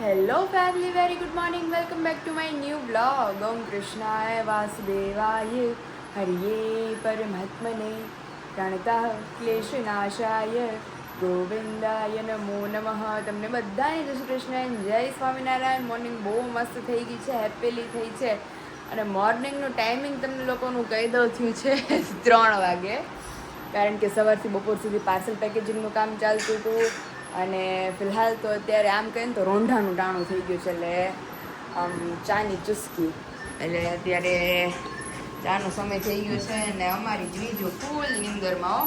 Hello family, very good morning. Welcome back to my new vlog. Om Krishnaya Vasudevaya Hariye Paramatmane Pranatah Kleshanashaya ગોવિંદાય નમો નમઃ. તમને બધાને જય શ્રી કૃષ્ણ, જય Swaminarayan. Morning બહુ મસ્ત થઈ ગઈ છે, હેપીલી થઈ છે. અને મોર્નિંગનું ટાઈમિંગ તમને લોકોનું કહી દઉં થયું છે 3 વાગે, કારણ કે સવારથી બપોર સુધી પાર્સલ પેકેજિંગનું કામ ચાલતું હતું. અને ફિલહાલ તો અત્યારે આમ કહીએ ને તો રોંઢાનું ટાણું થઈ ગયું છે, એટલે આમ ચાની ચુસ્કી, એટલે અત્યારે ચાનો સમય થઈ ગયો છે. અને અમારી બીજું ફૂલ નીંદરમાં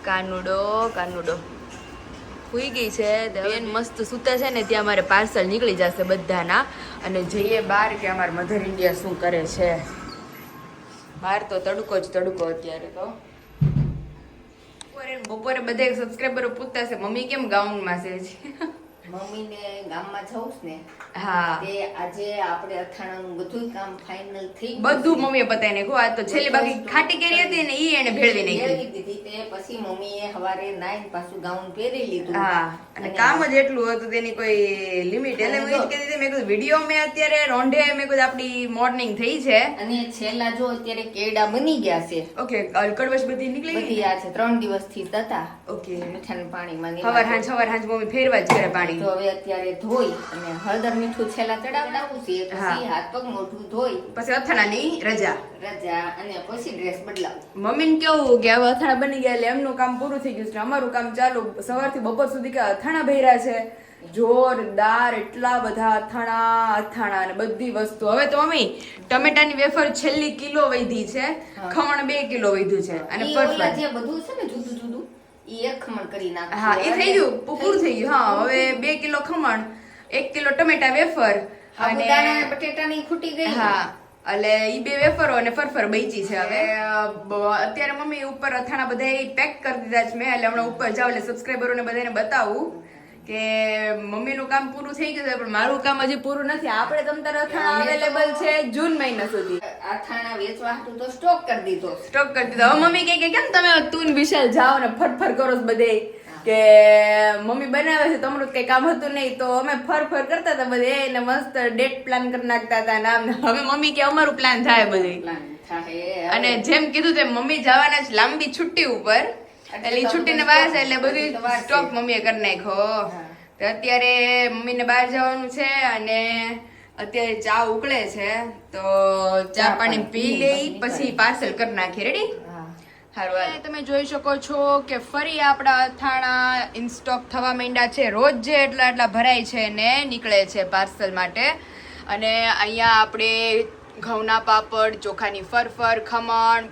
કાનુડો સુઈ ગઈ છે. બેન મસ્ત સૂતા છે ને ત્યાં અમારે પાર્સલ નીકળી જશે બધાના. અને જઈએ બહાર કે અમારે મધર ઇન્ડિયા શું કરે છે. બહાર તો તડકો જ તડકો અત્યારે તો. બપોરે બધા સબસ્ક્રાઈબરો પૂછતા છે મમ્મી કેમ ગાઉનમાં છે. મમ્મીને ગામમાં જવું છે ને, હા, તે આજે આપણે અથાણાનું બધું કામ ફાઇનલ થઈ ગયું. બધું મમ્મીએ પતાવી નાખ્યું. આ તો છેલ્લે બાકી ખાટી કેરી હતી ને ઈ એને ભેળવી નાખી દીધી. તે પછી મમ્મીએ સવારે નાઈને પાછું ગાઉન પહેરી લીધું. હા, અને કામ જ એટલું હતું, તેની કોઈ લિમિટ. એટલે હું એ જ કહેતી હતી, મેં કીધું વિડીયો મેં અત્યારે રોંઢે મેં કીધું આપણી મોર્નિંગ થઈ છે. અને છેલ્લા જો અત્યારે કેડા બની ગયા છે. ઓકે, કડવશ બધી નીકળી બધી આ છે 3 દિવસથી હતા. ઓકે, મીઠાના પાણીમાં સવાર હાંજ મમ્મી ફેરવા જ કરે પાણી. તો હવે અત્યારે ધોઈ અને હળદર મીઠું છેલ્લા ચડાવડાવું છે. પછી હાથ પગ મોઢું ધોઈ પછી અથાણાની રજા અને પછી ડ્રેસ બદલાવું. મમ્મીને કેવું કે હવે અથાણા બની ગયા એટલે એમનું કામ પૂરું થઈ ગયું છે. અમારું કામ ચાલુ સવારથી બપોર સુધી કે અથાણા ભર્યા છે જોરદાર. એટલા બધા અથાણા અને બધી વસ્તુ. હવે તો મમ્મી ટમેટાની વેફર છેલ્લી કિલો વધી છે, ખમણ 2 કિલો વધ્યું છે. અને ફરફર જે બધું છે ને જુદું જુદું ઈ એક ખમણ કરી નાખ. હા, એ થઈ ગયું, પૂરું થઈ ગયું. હા, હવે 2 કિલો ખમણ, 1 કિલો ટમેટા વેફર અને બટેટાની ખૂટી ગઈ. હા, એટલે ઈ 2 વેફરો અને ફરફર બચી છે. હવે અત્યારે મમ્મી ઉપર અથાણા બધા પેક કરી દીધા છે મેં. એટલે હમણાં ઉપર જાવ એટલે સબસ્ક્રાઈબરોને બધાને બતાવું કે મમ્મીનું કામ પૂરું થઈ ગયું છે, પણ મારું કામ હજી પૂરું નથી. આપણે તમતાર અથાણા અવેલેબલ છે જૂન મહિના સુધી. અથાણા વેચવા હતું તો સ્ટોક કરી દીધો. હવે મમ્મી કહે કે કેમ તમે તું વિશાલ જાઓ ને ફરફર કરો છો બધે, કે મમ્મી બનાવે છે તમારું કઈ કામ હતું નહીં, તો અમે ફરફર કરતા હતા બધે એને મસ્ત ડેટ પ્લાન કરી નાખતા હતા નામ. હવે મમ્મી કે અમારું પ્લાન થાય બધે. અને જેમ કીધું તેમ મમ્મી જવાના છે લાંબી છુટ્ટી ઉપર, એટલે છુટ્ટી ને બહાર છે એટલે બધું સ્ટોક મમ્મીએ કરી નાખ્યો. તો અત્યારે મમ્મીને બહાર જવાનું છે અને અત્યારે ચા ઉકળે છે, તો ચા પાણી પી લઈ પછી પાર્સલ કરી નાખીએ. રેડી? હારું, તમે જોઈ શકો છો કે ફરી આપણા અથાણા ઇન સ્ટોક થવા માંડ્યા છે. રોજ જે એટલા ભરાય છે ને નીકળે છે પાર્સલ માટે. અને અહીંયા આપણે ઘઉંના પાપડ, ચોખાની ફરફર, ખમણ,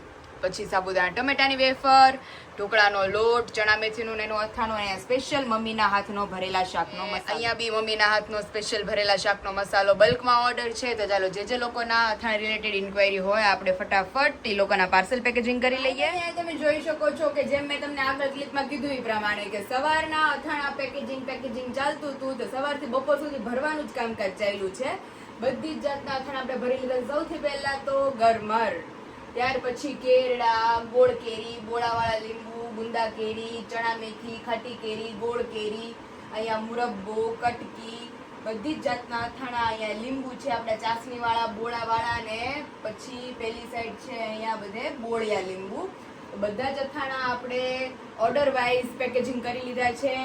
પછી સાબુદાણા ટમેટાની વેફર, ઢોકળાનો લોટ, ચણા મેથીનું એનું અથાણું, અને સ્પેશિયલ મમ્મીના હાથનો ભરેલા શાકનો મસાલો. અહીંયા બી મમ્મીના હાથનો સ્પેશિયલ ભરેલા શાકનો મસાલો બલ્કમાં ઓર્ડર છે. તો ચાલો જે લોકોના અથાણા રિલેટેડ ઇન્ક્વાયરી હોય આપણે ફટાફટ એ લોકોના પાર્સલ પેકેજિંગ કરી લઈએ. અહીંયા તમે જોઈ શકો છો કે જેમ મેં તમને આગળ ક્લિપમાં કીધું એ પ્રમાણે કે સવારના અથાણા પેકેજિંગ ચાલતું હતું, તો સવારથી બપોર સુધી ભરવાનું જ કામકાજ ચાલ્યું છે. બધી જ જાતના અથાણા આપણે ભરી લીધા. સૌથી પહેલા તો ગરમર, ત્યાર પછી કેરડા, ગોળ કેરી, બોળાવાળા લીંબુ, ગુંદા કેરી, ચણા મેથી, ખાટી કેરી, ગોળ કેરી, અહીંયા મુરબ્બો, કટકી, બધી જ જાતના અથાણા. અહીંયા લીંબુ છે આપણે ચાસણીવાળા, બોળાવાળા, અને પછી પેલી સાઈડ છે અહીંયા બધે બોળિયા લીંબુ. બધા જ અથાણા આપણે ઓર્ડર વાઇઝ પેકેજિંગ કરી લીધા છે.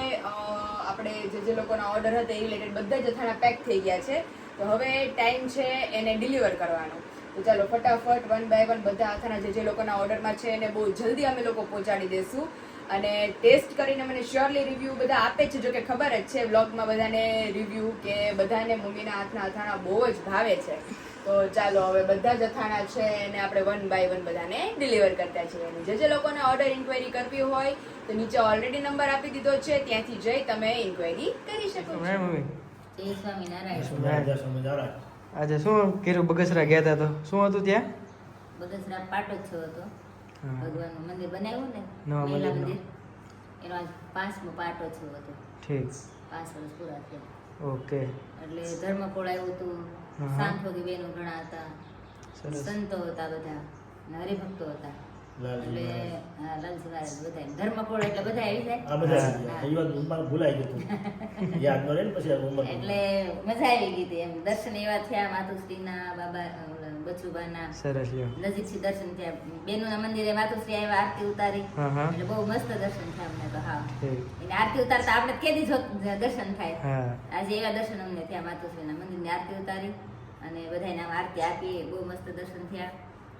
આપણે જે લોકોના ઓર્ડર હતા એ રિલેટેડ બધા જ અથાણા પેક થઈ ગયા છે. તો હવે ટાઈમ છે એને ડિલિવર કરવાનો. તો ચાલો ફટાફટ 1 by 1 બધા અથાણા જે લોકોના ઓર્ડરમાં છે એને બહુ જલ્દી અમે લોકો પહોંચાડી દઈશું. અને ટેસ્ટ કરીને મને શ્યોરલી રિવ્યૂ બધા આપે છે. જો કે ખબર જ છે વ્લોગમાં બધાને રિવ્યૂ કે બધાને મમ્મીના હાથના અથાણા બહુ જ ભાવે છે. તો ચાલો હવે બધા જ અથાણા છે એને આપણે 1 by 1 બધાને ડિલિવર કરતા છીએ. અને જે લોકોને ઓર્ડર ઇન્ક્વાયરી કરવી હોય તો નીચે ઓલરેડી નંબર આપી દીધો છે, ત્યાંથી જઈ તમે ઇન્ક્વાયરી કરી શકો છો. જય સ્વામિનારાયણ. આજે શું કર્યું? બગસરા ગયા હતા તો શું હતું ત્યાં? બગસરા પાટોત્સવ હતો. ભગવાનનું મંદિર બનાવ્યું ને, નવા મહિલા મંદિરનું. મંદિર, એનો આજ 5મો પાટોત્સવ હતો. ઠીક, 5 વર્ષ પૂરા થયા. ઓકે. એટલે ધર્મકોળ આવ્યું હતું, સાંથોગી બહેનો ઘણા હતા, સરસ. સંતો હતા બધા, અને હરિભક્તો હતા. એટલે લાલજી મહારાજ બધા ધર્મકોળ એટલે બધા આવી જાય આ બધા એ વાત મારે ભૂલાઈ ગયું હતું. યાદ ન રહે ને પછી આ ઉંમર એટલે મજા આવી ગઈ હતી એમ દર્શન એવા થયા માતુશ્રીના બાબા ઓલા બચુબાના સરસ લ્યો. નજીકથી દર્શન થયા બેનોના મંદિરે માતુશ્રી આવ્યા આરતી ઉતારી હા હા એટલે બહુ મસ્ત દર્શન થયા અમને તો હા ઠીક. એને આરતી ઉતારતા આપણે કેદી દર્શન થાય હા આજે એવા દર્શન અમને થયા માતુશ્રીના મંદિરની આરતી ઉતારી અને બધાને આમ આરતી આપી બહુ મસ્ત દર્શન થયા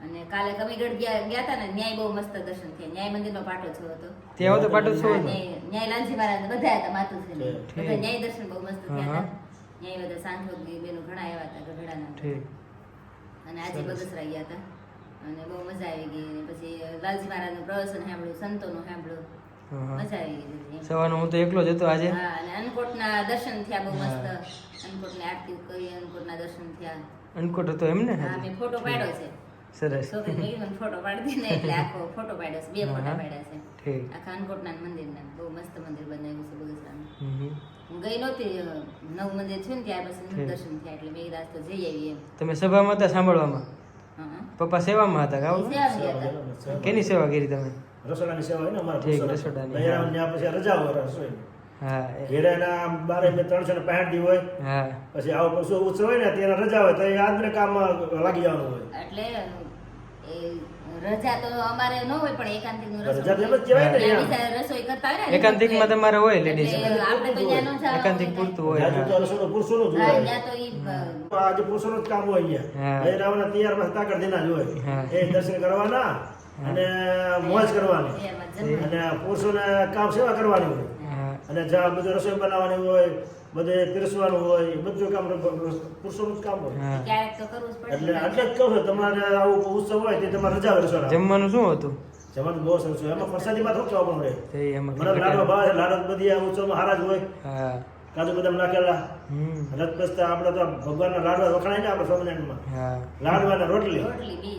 અને કાલે કમીગઢ ગયા હતા ને ન્યાય બહુ મસ્ત દર્શન થયા ન્યાય મંદિરનો પાટોત્સવ હતો ત્યાં તો પાટોત્સવ હતો? ન્યાય લાલજી મહારાજ બધા હતા માતુશ્રી ઠીક. બધા ન્યાય દર્શન બહુ મસ્ત થયા હા. હતા ન્યાય બધા સાંજોગી બેનો ઘણા આવ્યા હતા ગઢડાના ઠીક. અને આજે બગસરા ગયા હતા અને બહુ મજા આવી ગઈ અને પછી લાલજી મહારાજનું પ્રવચન સાંભળ્યું સંતોનું સાંભળ્યું હા, હા. મજા આવી ગઈ સવારનો હું તો એકલો જ હતો આજે. હા અને અન્નકોટના દર્શન થયા બહુ મસ્ત અન્નકોટની આરતી કરી અન્નકોટના દર્શન થયા અનકોટ હતો એમ ને હા મેં ફોટો પાડ્યો છે સરસ. છોકરી મેં કીધું ફોટો પાડી દે ને એટલે આખો ફોટો પાડ્યો છે બે ફોટા હા. પાડ્યા છે ઠીક. આખા અન્નકોટના મંદિરના બહુ મસ્ત મંદિર બનાવ્યું છે બગસરાનું હમ. હું ગઈ નહોતી નવું મંદિર છે ને ત્યાર પછી ઠીક. દર્શન થયા એટલે મેં કીધું આજ તો જઈ આવી એમ તમે સભામાં હતા સાંભળવામાં? હા પપ્પા સેવામાં હતા ગાવ? ઈ સેવા ગયા હતા. કેની સેવા કરી તમે? રસોડાની સેવા હોય ને અમારા ઠીક, પુરુષોના. રસોડાની, બૈરાઓને હા. ત્યાં પછી રજા હોય રસોઈની. હા ઘેરાના 365 દી હોય હા પછી આવો પશુ ઉત્સવ હોય ને ત્યારે રજા હોય તો એ આદમીને કામમાં લાગી જવાનું હોય. એટલે એ રજા તો અમારે ન હોય પણ એકાંતિકનું રજા રસોઈ તો એમ જ કહેવાય ને ત્યાં એમ. બીજા રસોઈ કરતા હોય ને એકાંતિકમાં તમારે હોય લેડીઝ? એટલે આપણે તો ત્યાં ન જવાનું એકાંતિક હોય. પૂરતું હોય. રાજુ તો હા. રસોડું પુરુષોનું જ હા, હોય. ત્યાં તો ઈ આજે પુરુષોનું જ કામ હોય હા. અહીંયા. બૈરાઓના તૈયારમાં તાકડ દેના જ હોય. હા. એ દર્શન કરવાના અને મોજ કરવાની એમાં જમવાનું. અને પુરુષોને કામ સેવા કરવાની હોય હા અને જ્યાં બધું રસોઈ બનાવવાની હોય બધે પીરસવાનું હોય બધું કામ પુરુષોનું જ કામ હોય. હા. ક્યારેક તો કરવું જ પડે એટલે જ કહું છું તમારે આવું ઉત્સવ હોય તે તમારે રજા હોય રસોડા જમવાનું શું હતું? જમવાનું બહુ સરસ હોય એમાં પ્રસાદીમાં થોડું ખાવા પણ મળે. તે એમાં મને લાડવા ભાવે લાડવા બધી આ ઉત્સવમાં હારા જ હોય હા કાજુ બદામ નાખેલા હમ રથ બસતા આપણે તો ભગવાનના લાડવા વખણાય ને આપણે સ્વામિનારાયણમાં હા લાડવા અને રોટલી રોટલી બી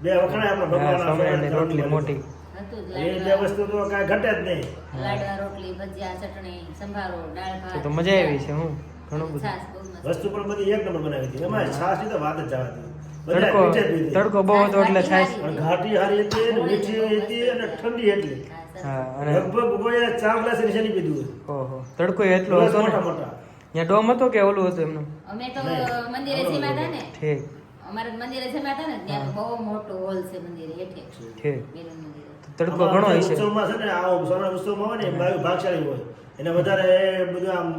બે વખણાય આપણે હા ભગવાનના સ્વામિનારાયણની રોટલી મોટી. હતું જ એ બે લાડવા વસ્તુ તો કાંઈ ઘટે જ નહીં. લાડવા રોટલી ભજીયા ચટણી સંભારો દાળ તો ભાત તો મજા આવી છે હું ઘણું બધું. છાશ બહુ મસ્ત. વસ્તુ પણ બધી એક નંબર બનાવી હતી એમાં છાશની તો વાત જ જવા હતી. બધા તડકો મીઠે પીધી. તડકો બહુ હતો એટલે છાશ. પણ ઘાટી હારી હતી ને મીઠી હતી અને ઠંડી એટલી હા, સરસ. હા અને લગભગ કોઈએ 4 ગ્લાસ એની શેની પીધું હોય. ઓહો તડકો એટલો ગ્લાસ હતો ને. મોટા મોટા ત્યાં ડોમ હતો કે ઓલું હતું એમનું? અમે તો નહીં. મંદિરે જમ્યા હતા ને ઠીક અમારે મંદિરે જમ્યા હતા ને ત્યાં તો બહુ મોટો હોલ છે મંદિરે હેઠે ઠીક. બેનું મંદિરે તડકો ઘણો આમાં હશે. ઉત્સવમાં છે ને આ સોના ઉત્સવમાં હોય ને એ બાયું ભાગશાળી હોય એને વધારે બધું આમ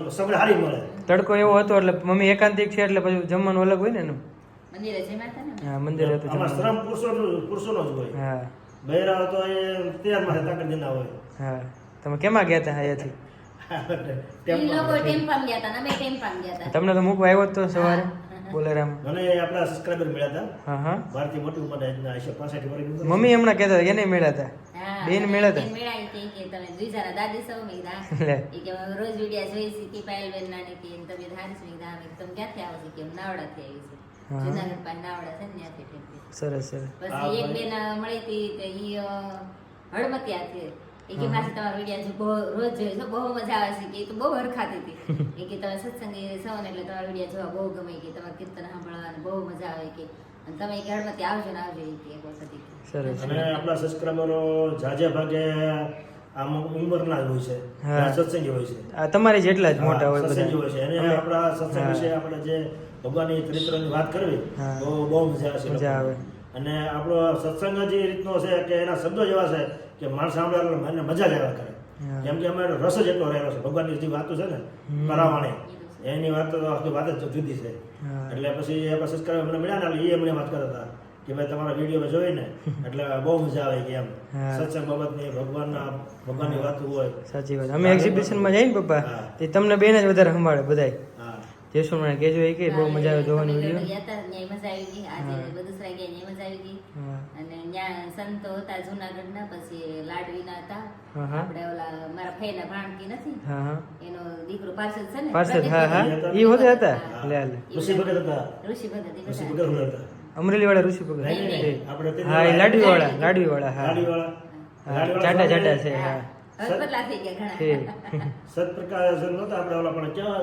સગડ હારી મળે. તડકો એવો હતો એટલે મમ્મી એકાંતિક છે એટલે પછી જમવાનું અલગ હોય ને એનું? મંદિરે જમ્યા હતા ને હા મંદિર હતું આમાં જમવાનું. શ્રમ પુરુષોનો જ હોય. હા બૈરાઓ તો એ તૈયારમાં તાકડ દેના હોય. હા તમે કેમાં ગયા હતા અહીંયાથી? ઈ લોકો ટેમ્પામાં ગયા હતા ને અમે ટેમ્પામાં ગયા હતા તમને તો મૂકવા આવ્યો જ તો સવારે બોલેરામ. મને આપણા સબસ્ક્રાઇબર મળ્યા હતા હા હા ભારતીય મોટી ઉંમરના આજના 65 વર્ષની મમ્મી હમણાં કહેતા હતા એને મળ્યા હતા. હા, બેન અમે મળ્યા હતા? બેન મળ્યા ઈ કે તમે દ્વિજાના દાદી સૌ મેં કીધું લે. હા. ઈ કે અમે રોજ વિડિયા જોઈ છે કે પાયલબેન નાની કે એની તબિયત હારી છે મેં કીધું હા. મેં કીધું તમે ક્યાંથી આવો છો કે હું નાવડાથી આવી છું હા. જુનાગઢ પાસે નાવડા છે ને ત્યાંથી ટેમ્પી સરસ સરસ. પછી એક બેન મળી હતી તો ઈ હળમતિયાથી એ કે પાસે તમારા વિડિયા જો બહુ રોજ જોઈ છો બહુ મજા આવે છે કે ઈ તો બહુ હરખાતી હતી એ કે તમે સત્સંગી છો ને એટલે તમારા વિડિયા જોવા બહુ ગમે કે તમારા કીર્તન સાંભળવાની બહુ મજા આવે કે અને તમે કે હળમતી આવજો ને આવજો ઈ કે એક વખત ઈ કે. સરસ. અને આપણા સબસ્ક્રાઇબરો જાજે ભાગે આમ ઉંમરના જ હોય છે હા. અને સત્સંગી હોય છે. આ તમારી જેટલા જ મોટા હોય સત્સંગી બધા. હોય છે અને અમે- આપણા સત્સંગ હા. વિશે આપણે જે ભગવાનની ચરિત્રની વાત કરવી હા. તો બહુ મજા આવશે મજા આવે. અને આપણો સત્સંગ જ એ રીતનો છે કે એના શબ્દો જ એવા છે કે માણસ સાંભળે એટલે મને મજા જ આવ્યા કરે. હા. કેમ કે અમારો રસ જ એટલો રહેલો છે ભગવાનની જે વાતો છે ને કરાવવાની એની વાત તો આખી વાત જ જુદી છે. હા. એટલે પછી આપણા સબસ્ક્રાઇબર મને મળ્યા ને એટલે એ મને વાત કરતા હતા કે ભાઈ તમારા વિડીયો જોઈને એટલે બહુ મજા આવે કે એમ હા. સત્સંગ બાબતની ભગવાનની વાતો હોય. સાચી વાત. અમે એક્ઝિબિશનમાં જઈએ ને પપ્પા હા. તે તમને બેન જ વધારે સંભાળે બધાય. હા જેસુમાં કહેજો એ કે બહુ મજા આવે જોવાની જુનાગઢ વિડીયો. ગયા હતા ન્યાય મજા આવી ગઈ આજે બગસરા ગયા ન્યાય મજા આવી ગઈ હા અને ત્યાં સંતો હતા જુનાગઢના પછી લાડવીના હતા હા, હા. આપણે ઓલા મારા ફઈના ભાણકી નથી હા હા એનો દીકરો પાર્ષદ છે ને પાર્ષદ હા હા પ્રદીપ એ હોતે હતા. હા. લે લે ઋષિ ભગત હતા. ઋષિ ભગત એ ઋષિ બધા. ભગત હતા. અમરેલી વાળા ઋષિ ભગત. નહીં, નહીં, આપણે તે હા એ લાડવી વાળા હા લાડીવાળા. હા લાડીવાળા ચાટા ચાટા છે હા. હા હવે બદલા થઈ ગયા ઘણા. સતપ્રકાશ નહોતા આપણે ઓલા પણ કેવા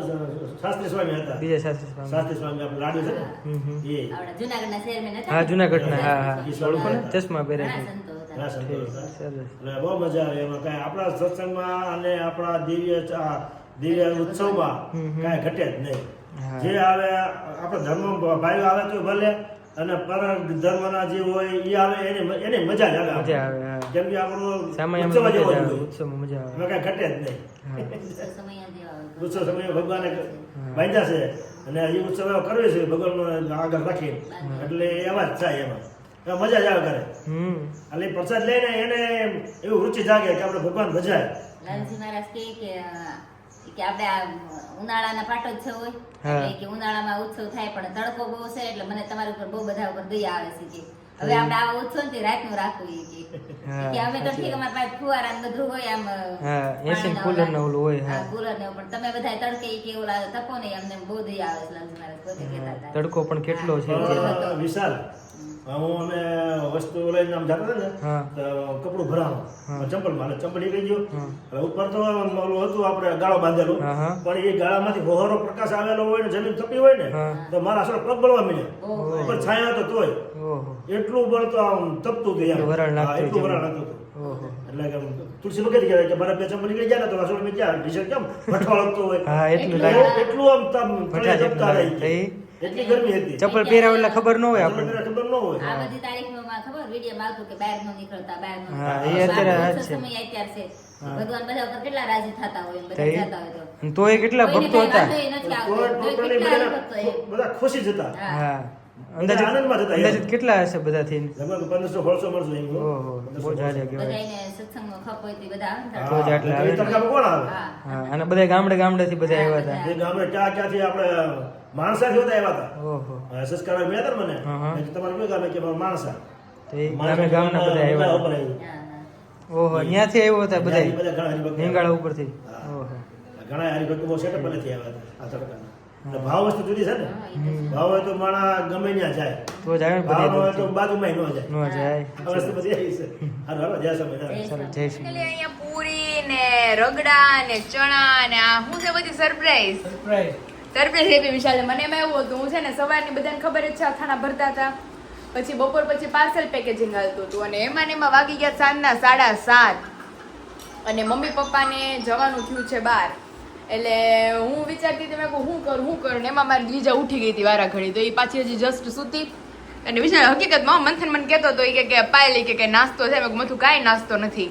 શાસ્ત્રી સ્વામી હતા. બીજા શાસ્ત્રી સ્વામી. શાસ્ત્રી સ્વામી આપણે લાડુ છે ને એ આપણા જુનાગઢના શહેરમાં નતા? હા જુનાગઢના હા હા ઈ સ્વામી ઓળખો ને ચશ્મા પહેરે ઘણા છે સંતો હતા. ઘણા સંતો હતા. સરસ એટલે બહુ મજા આવે એમાં કાંઈ આપણા સત્સંગમાં અને આપણા દિવ્ય ઉત્સવમાં કાંઈ ઘટે જ નહીં. હા. જે આવે આપણો ધર્મ ભાઈઓ આવે તો ભલે અને પર ધર્મના જે હોય એ આવે એને મજા જ આવે મજા આવે હા કેમ કે આપણો સામાયણ ઉત્સવ જ મજા એવો જ આવે હોય. ઉત્સવમાં મજા આવે એમાં કાંઈ ઘટે જ નહીં. હા. સમય જેવા આવે. ઉત્સવ સમયે ભગવાને બાંધ્યા છે અને હજી ઉત્સવ એવો કરવે છે ભગવાનનો આગળ રાખી એટલે એવા જ થાય એમાં મજા જ આવે કરે એટલે પ્રસાદ લઈને એને એવું રુચિ જાગે કે આપણે ભગવાન ભજાય. લાલજી મહારાજ કે આપણે આ ઉનાળાના પાટોત્સવ હોય એટલે કે ઉનાળામાં ઉત્સવ થાય પણ તડકો બહુ છે એટલે મને તમારા ઉપર બહુ બધા ઉપર દયા આવે છે કે હવે આપણે આવા ઉત્સવ ને રાતનું રાખવું કે અમે તો ઠીક અમારા પાસે ફુવારા ને બધું હોય આમ એસી કુલર ને ઓલું હોય હા કુલર ને પણ તમે બધા તડકે કે ઓલા તપો ને અમને બહુ દયા આવે છે લાલજી મહારાજ પોતે કહેતા હતા. તડકો પણ કેટલો છે વિશાલ હું અમે વસ્તુ લઈને આમ જતા હતા ને તો કપડું ભરાવાનું ચંપલમાં એટલે ચંપલ નીકળી ગયો એટલે ઉપર તો ઓલું હતું આપણે ગાળો બાંધેલું પણ એ ગાળામાંથી બહોરો પ્રકાશ આવેલો હોય ને જમીન તપી હોય ને તો મારા અસર પગ બળવા મળ્યા ઉપર છાયા હતો તોય એટલું બળતો આમ તપતું હતું યાર એટલું વરાળ હતું એટલે કે તુલસી વગેરે કહેવાય કે મારા બે ચંપલ નીકળી ગયા ને તો રસોડ મેં ક્યાં ટી-શર્ટ કેમ ભઠ્ઠો લગતો હોય એટલું આમ તપતા રહી એટલી ગરમી હતી. ચપ્પલ પહેરાવ એટલે ખબર ન હોય આપણને ખબર ન હોય આ બધી તારીખમાં ખબર વિડીયો આવતું કે બહાર નો નીકળતા બહાર નો હા એ અત્યારે જ છે સમય અત્યારે છે ભગવાન બધા ઉપર કેટલા રાજી થતા હોય બધા જતા હોય તો તો એ કેટલા ભક્તો હતા બધા ખુશી જ હતા. હા અંદાજિત કેટલા હશે બધા થઈને લગભગ 1500 મળશે એમ. ઓહો બહુ જાજા કહેવાય બધાને સત્સંગનો ખપ હોય તે બધા આવે ને તો જ આટલા આવે ને. તડકામાં કોણ આવે? હા અને બધા ગામડે થી બધા આવ્યા હતા એ ગામડે ક્યાંથી આપણે માણસાથી હોતા આવ્યા હતા. ઓહો સંસ્કાર મળ્યા હતા મને મેં કીધું તમારે કયું ગામે કે માણસા તો એ ગામના બધા આવ્યા હતા. ઓહો ત્યાંથી આવ્યો હતા બધા નીંગાળા ઉપરથી ઓહો ઘણા હરિભક્તો બહુ સેટઅપ પહેલેથી આવ્યા હતા આ તડકાના. એટલે ભાવ વસ્તુ જુદી છે ને ભાવ હોય તો માણા ગમે ત્યાં જાય તો જ આવે ને ભાવ ન હોય તો બધી બાજુમાં ન જાય ન જાય આ વસ્તુ બધી આવી છે. હાલો હાલો જય સ્વામિનારાયણ. ચાલો જય શ્રી એટલે અહીંયા પૂરી ને રગડા ને ચણા ને આ શું છે બધી સરપ્રાઈઝ સરપ્રાઈઝ આપી વિશાલે. મને એમાં એવું હતું હું છે ને સવારની બધાને ખબર જ છે આ ખાના ભરતા હતા પછી બપોર પછી પાર્સલ પેકેજિંગ હાલતું હતું અને એમાં ને એમાં વાગી ગયા સાંજના 7:30 અને મમ્મી પપ્પાને જવાનું થયું છે બહાર એટલે હું વિચારતી હતી મેં કહું શું કરું ને એમાં મારી લીજા ઉઠી ગઈ હતી વારા ઘડી તો એ પાછી હજી જસ્ટ સૂતી અને વિચાર હકીકતમાં મંથન મને કહેતો હતો કે પાયલી કે નાસ્તો છે મેં મથું કાંઈ નાસ્તો નથી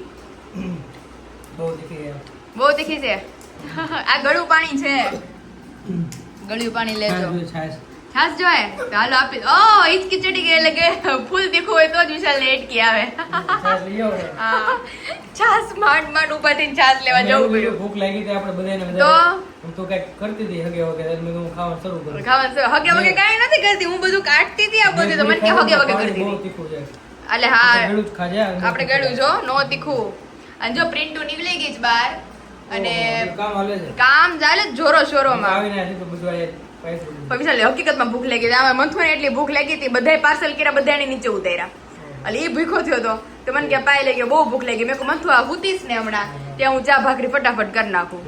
બહુ તીખી છે આ ગળું પાણી છે ગળ્યું પાણી લેજો છાસ જોઈએ તો હાલો આપી દો હિચકી ચડી ગઈ એટલે કે ફૂલ તીખું હોય તો જ વિશાલ ને એટકી આવે હા છાસ માંડ ઉભા થઈને છાસ લેવા જવું પડ્યું ભૂખ લાગી હતી આપણે બધાને તો હું તો કઈક કરતી હતી હગે વગે મેં હું ખાવાનું શરૂ કર્યું ખાવાનું હગે વગે કાંઈ નથી કરતી હું બધું કાઢતી હતી આ બધું તો મને કે હગે વગે કરતી બહુ હતી તીખું છે એટલે હા ગળું જ ખાજે આપણે ગળું જો નો તીખું અને જો પ્રિન્ટુ નીકળી ગઈ છે બહાર અને કામ હાલે છે કામ ચાલે જ જોરો શોરોમાં આવીને આજે તો બધું આ પૈસા પણ વિશાલ હકીકતમાં ભૂખ લાગી હતી આમાં મંથુને એટલી ભૂખ લાગી હતી બધાય પાર્સલ કર્યા બધાને નીચે ઉતાર્યા એટલે એ ભૂખો થયો હતો તો મને કે પાય લાગી બહુ ભૂખ લાગી મેં કહું મંથુ આ હુતીશ ને હમણાં ત્યાં હું ચા ભાખરી ફટાફટ કરી નાખું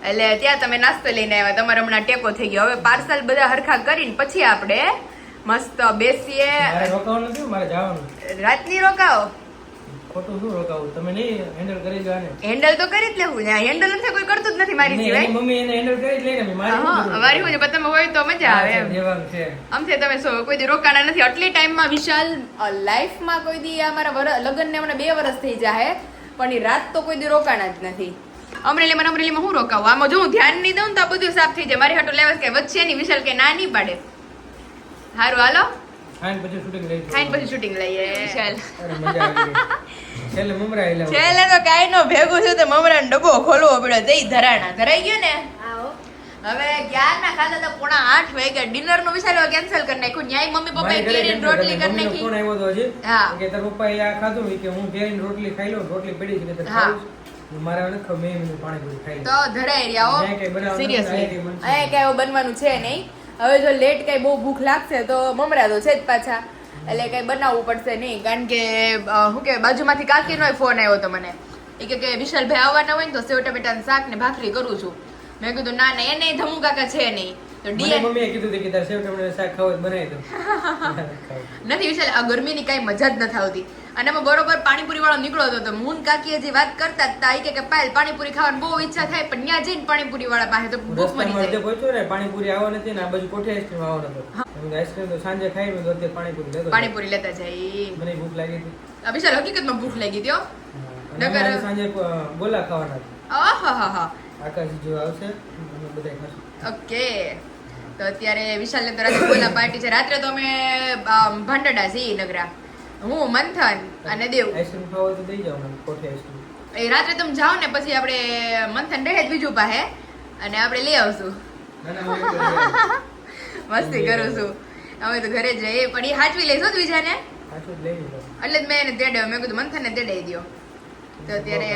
એટલે ત્યાં તમે નાસ્તો લઈને આવ્યા તમારે હમણાં ટેકો થઈ ગયો હવે પાર્સલ બધા હરખા કરીને પછી આપણે મસ્ત બેસીએ મારે રોકાવાનું નથી મારે જવાનું રાતની રોકાવો ખોટું શું રોકાવું તમે નહીં હેન્ડલ કરી લો ને હેન્ડલ તો કરી જ લેવું હેન્ડલ નથી કોઈ કરતું જ નથી મારી સિવાય મમ્મી એને હેન્ડલ કરી જ લઈને અમારી હું છે તમે હોય તો મજા આવે એમ દેવાનું છે આમ છે તમે કોઈ દી રોકાણા નથી આટલી ટાઈમમાં વિશાલ લાઈફમાં કોઈ દી અમારા લગ્ન ને હમણાં 2 વર્ષ થઈ જાય પણ એ રાત તો કોઈ દી રોકાણા જ નથી અમરેલીમાં હું રોકાવું આમાં જો હું ધ્યાન નહીં દઉં તો આ બધું સાફ થઈ જાય મારી હાટો લેવા કે વચ્ચે ની વિશાલ કે ના નહીં પાડે સારું હાલો ખાઈને પછી શૂટિંગ લઈ ખાઈને પછી શૂટિંગ લઈએ વિશાલ મજા આવી ગઈ છેલ્લે મમરા આવેલા છેલ્લે તો કાંઈ નો ભેગું છે તો મમરાનો ડબ્બો ખોલવો પડ્યો જઈ ધરાણા ધરાઈ ગયો ને હવે 11 ના ખાતા તો 7:30 વાગ્યા ડિનર નું વિચાર કેન્સલ કરી નાખ્યું ન્યાય મમ્મી પપ્પાએ કેરીની રોટલી કરી નાખી ફોન આવ્યો તો હજી હા કે તાર પપ્પાએ આ ખાધું કે હું કેરીની રોટલી ખાઈ લઉં રોટલી પડી છે કે તાર હા. ખાવું મારે હવે નથી ખાવું, મેં એમનું પાણીપુરી ખાઈ તો ધરાઈ રહ્યા અહીંયા કંઈ બનાવવાનું સિરિયસલી નથી, અહીંયા કંઈ અહીંયા કઈ એવું બનવાનું છે નહીં હવે જો લેટ કઈ બહુ ભૂખ લાગશે તો મમરા તો છે જ પાછા એટલે કઈ બનાવવું પડશે નહીં કારણ કે શું કે બાજુમાંથી કાકીનો ફોન આવ્યો તો મને એ કે વિશાલભાઈ આવવાના હોય ને તો સેવ ટમેટાનું શાક ને ભાખરી કરું છું. મેં કીધું ના ના એને ધમુ કાકા છે નહીં તો મને મમ્મીએ કીધું હતું કે તારે સેવ ટમેટાનું શાક ખાવું હોય તો બનાવી દો. નથી વિશાલ આ ગરમીની કાંઈ મજા જ નથી આવતી અને એમાં બરોબર પાણીપુરી વાળો નીકળ્યો હતો તો મૂન કાકીએ જે વાત કરતા હતા એ કે પાયલ પાણીપુરી ખાવાની બહુ ઈચ્છા થાય પણ ત્યાં જઈને પાણીપુરી વાળા પાસે તો ભૂખ મરી રસ્તામાં જાય. પહોંચ્યો ને પાણીપુરી આવો નથી ને આ બાજુ કોઠે આઈસ્ક્રીમ આવો નતો. આઈસ્ક્રીમ તો સાંજે ખાઈ તો અત્યારે પાણીપુરી લેતો. પાણીપુરી લેતા જાય. મને ભૂખ લાગી હતી. આ વિશાલ હકીકતમાં ભૂખ લાગી હતી હો. અને અમારે સાંજે ગોલા ખાવાના છે. આહાહાહા. આકાશ જો આવશે અમે બધા ખાશું. ઓકે તો અત્યારે વિશાલ ને તો રાત્રે બોલા પાર્ટી છે. રાત્રે તો અમે ભાંડડા છીએ નગરા, હું મંથન અને દેવ. આઈસ્ક્રીમ ખાવા હોય તો દઈ જાઓ મને કોઠે આઈસ્ક્રીમ. એ રાત્રે તમે જાઓ ને પછી આપણે મંથન રહે જ બીજું પાસે અને આપણે લઈ આવશું. ના ના મમ્મી મસ્તી કરું છું. અમે તો ઘરે જઈએ પણ એ હાચવી લઈશું બીજાને આટલું જ લઈ લીધો. એટલે જ મેં એને તેડાવ્યો. મેં કીધું મંથન ને તેડાવી દો તો અત્યારે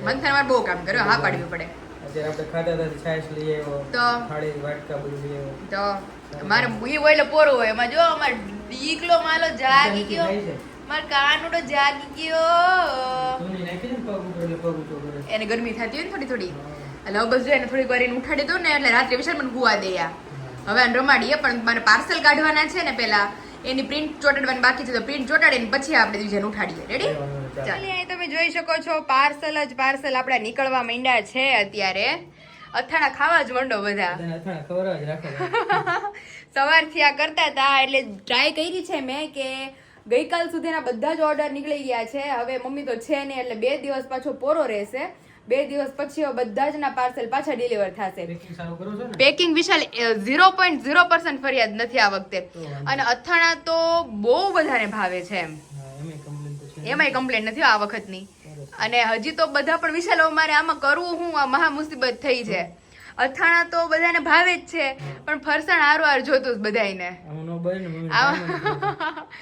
મંથન મારે બહુ કામ કર્યો, હા પાડવી પડે. અત્યારે આપણે ખાતા હતા છાશ લઈ આવ્યો તો થાળી વાટકા બધું લઈ આવ્યો. તો મારે ઈ હોય એટલે પોરો હોય એમાં જો અમાર દીકલો માલો જાગી ગયો, માર કાનુડો જાગી ગયો. તું નહીં નાખી દે ને પગ ઉપર એટલે પગ ઊંચો કરે. એને ગરમી થતી હોય ને થોડી થોડી એટલે હવે બસ જો એને થોડીક વાર એને ઉઠાડી દઉં ને એટલે રાત્રે વિશાલ મને હુવા દે યા. હવે આને રમાડીએ પણ મારે પાર્સલ કાઢવાના છે ને પેલા એની પ્રિન્ટ ચોટાડવાની બાકી છે તો પ્રિન્ટ ચોટાડીને પછી આપણે બીજાને ઉઠાડીએ. રેડી? ચાલો અહીં તમે જોઈ શકો છો પાર્સલ આપણા નીકળવા માંડ્યા છે અત્યારે. અથાણા ખાવા જ મંડો બધા. તને અથાણા ખવડાવવા જ રાખો. સવારથી આ કરતા હતા એટલે ટ્રાય કરી છે મેં કે ગઈકાલ સુધીના બધા જ ઓર્ડર નીકળી ગયા છે. હવે મમ્મી તો છે ને એટલે 2 દિવસ પાછો પોરો રહેશે. 2 દિવસ પછી હવે બધા જ ના પાર્સલ પાછા ડિલિવર થશે. પેકિંગ સારું કરો છો ને? પેકિંગ વિશાલ 0.0% ફરિયાદ નથી આ વખતે. અને અથાણા તો બહુ બધાને ભાવે છે એમ. હા, એમાંય complaint તો છે. એમાંય કમ્પ્લેન નથી આ વખતની. અને હજી તો બધા પણ વિશાલ હવે મારે આમાં કરવું હું આ મહા મુસીબત થઈ છે. અથાણા તો બધાને ભાવે જ છે પણ ફરસાણ હારું જોતું જ બધાયને. આવું ન બને ને મમ્મી.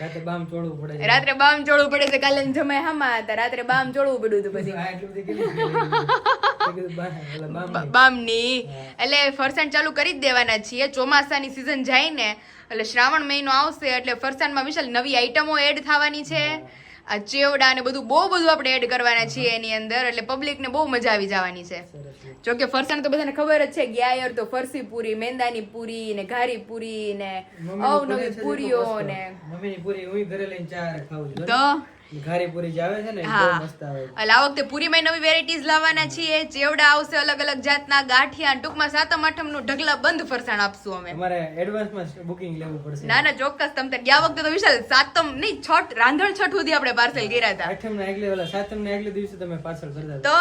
રાતે બામ ચોળવું પડે છે. રાત્રે બામ ચોળવું પડે છે. કાલે જમાય હામાં હતા રાત્રે બામ ચોળવું પડ્યું હતું પછી આ એટલું બધું કીધું બામ નહીં. બામની એટલે ફરસાણ ચાલુ કરી જ દેવાના છીએ. ચોમાસાની સિઝન જાય ને એટલે શ્રાવણ મહિનો આવશે એટલે ફરસાણમાં વિશાલ નવી આઈટમો એડ થવાની છે. આ ચેવડા ને બધું બહુ બધું આપણે એડ કરવાના છીએ એની અંદર એટલે પબ્લિક ને બહુ મજા આવી જવાની છે. જો કે ફરસાણ તો બધાને ખબર જ છે ગ્યાયર તો ફરસી પૂરી, મેંદાની પૂરી ને ઘારી પૂરી ને અવનવી પૂરીઓ ને મમ્મીની પૂરી હું ઘરે લઈને ચાર ખાઉં છું. તો ઘારી પૂરી જે આવે છે ને એ હા બહુ મસ્ત આવે છે. એટલે આ વખતે પૂરીમાં નવી વેરાયટીઝ લાવવાના છીએ. ચેવડા આવશે અલગ અલગ જાતના, ગાંઠિયા ટૂંકમાં સાતમ આઠમનું ઢગલા બંધ ફરસાણ આપશું અમે. અમારે એડવાન્સમાં બુકિંગ લેવું પડશે. ના ના ચોક્કસ. તમે ગયા વખતે તો વિશાલ સાતમ નહીં છઠ રાંધણ છઠ સુધી આપણે પાર્સલ કર્યા હતા. આઠમના આગલે ઓલા સાતમના આગલે દિવસે તમે પાર્સલ કરતા તો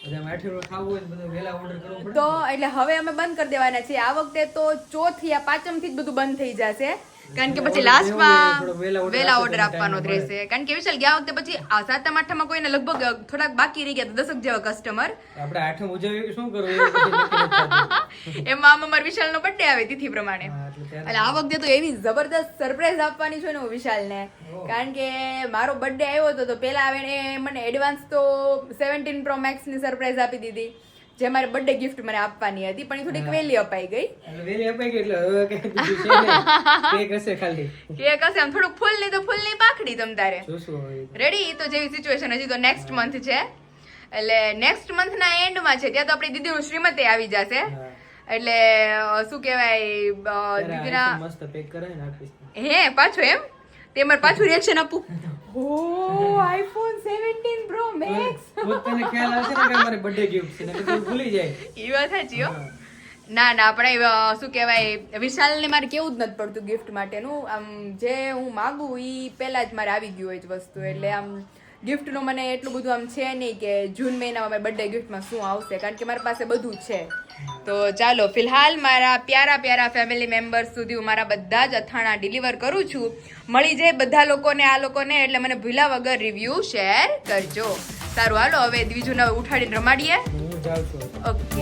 બધા આઠમનું ખાવું હોય તો બધું વહેલા ઓર્ડર કરવો પડે. તો એટલે હવે અમે બંધ કરી દેવાના છીએ. આ વખતે તો ચોથ યા પાંચમ થી જ બધું બંધ થઈ જશે કારણ કે પછી લાસ્ટમાં વહેલા ઓર્ડર આપવાનો જ રહેશે. કારણ કે વિશાલ ગયા વખતે પછી આ સાતમ આઠમમાં કોઈને લગભગ થોડાક બાકી રહી ગયા 10 જેવા કસ્ટમર. આપણે આઠમ ઉજવવી શું કરવું એ પછી નક્કી નથી થતું. એમાં અમાર વિશાલ નો બર્થડે આવે તિથિ પ્રમાણે. હા, એટલે ત્યારે એટલે આ વખતે તો એવી જબરદસ્ત સરપ્રાઈઝ આપવાની છે ને હું વિશાલને. કારણ કે મારો બર્થડે આવ્યો હતો તો પેલા એને મને એડવાન્સ તો 17 Pro Max ની સરપ્રાઈઝ આપી દીધી જે મારે બર્થડે ગિફ્ટ મને આપવાની હતી પણ એ થોડીક વહેલી અપાઈ ગઈ. એટલે વહેલી અપાઈ ગઈ એટલે હવે કઈ બીજું છે નહીં. કેક હશે ખાલી. કે કશે આમ થોડુંક ફૂલ નહીં તો ફૂલ નહીં પાખડી તમ તારે જોશું હવે. રેડી. તો જેવી સિચ્યુએશન હજી તો નેક્સ્ટ મંથ છે એટલે નેક્સ્ટ મંથ ના એન્ડમાં છે ત્યાં તો આપણી દીદીનું શ્રીમતે આવી જશે. હા. એટલે શું કહેવાય ત્યારે દીદીના iPhone મસ્ત પેક કરે ને આપીશ. હે પાછું એમ તે મારે પાછું રિએક્શન આપું. ઓ આઈફોન 17 Pro Max પોતાને ખ્યાલ આવશે ને કે અમારે બર્થડે ગિફ્ટ છે ને તો ભૂલી જાય. એ વાત સાચી હો. ના ના આપણે શું કહેવાય વિશાલને મારે કેવું જ નથી પડતું ગિફ્ટ માટેનું. આમ જે હું માગું એ પહેલા જ મારે આવી ગયું હોય જ વસ્તુ એટલે આમ ગિફ્ટનું મને એટલું બધું આમ છે નહીં કે જૂન મહિનામાં મારે બર્થડે ગિફ્ટમાં શું આવશે કારણ કે મારી પાસે બધું જ છે. તો ચાલો ફિલહાલ મારા પ્યારા પ્યારા ફેમિલી મેમ્બર્સ સુધી હું મારા બધા જ અથાણા ડિલિવર કરું છું. મળી જાય બધા લોકોને આ લોકોને એટલે મને ભૂલા વગર રિવ્યુ શેર કરજો. સારું હાલો હવે બીજું ઉઠાડીને રમાડીએ. હું જાઉં છું. ઓકે